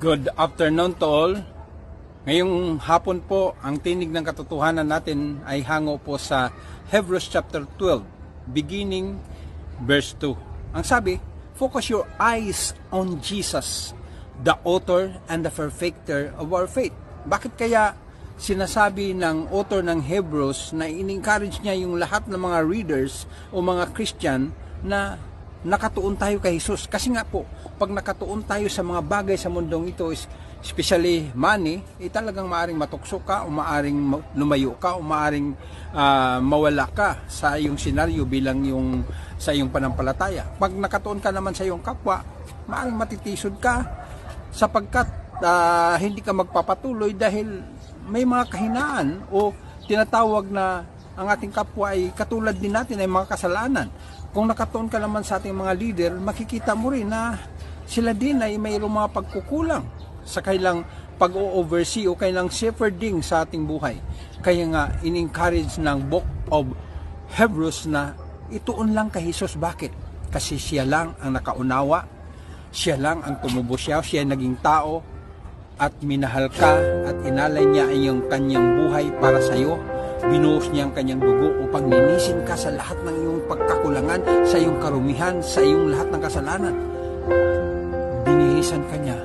Good afternoon to all. Ngayong hapon po, ang tinig ng katotohanan natin ay hango po sa Hebrews chapter 12, beginning verse 2. Ang sabi, focus your eyes on Jesus, the author and the perfecter of our faith. Bakit kaya sinasabi ng author ng Hebrews na in-encourage niya yung lahat ng mga readers o mga Christian na nakatuon tayo kay Jesus? Kasi nga po, pag nakatuon tayo sa mga bagay sa mundong ito, especially money, talagang maaring matukso ka o maaring lumayo ka o maaring mawala ka sa iyong senaryo bilang yung sa iyong panampalataya. Pag nakatuon ka naman sa iyong kapwa, maaring matitisod ka sapagkat hindi ka magpapatuloy dahil may mga kahinaan o tinatawag na ang ating kapwa ay katulad din natin ay mga kasalanan. Kung nakatuon ka naman sa ating mga leader, makikita mo rin na sila din ay mayroong mga pagkukulang sa kailang pag-o-oversee o kailang shepherding sa ating buhay. Kaya nga, in-encourage ng Book of Hebrews na ituon lang kay Jesus. Bakit? Kasi siya lang ang nakaunawa, siya lang ang tumubo siya naging tao at minahal ka at inalay niya ang iyong kanyang buhay para sa iyo. Binuhos niya ang kanyang dugo upang linisin ka sa lahat ng iyong pagkakulangan, sa iyong karumihan, sa iyong lahat ng kasalanan. Binihisan ka niya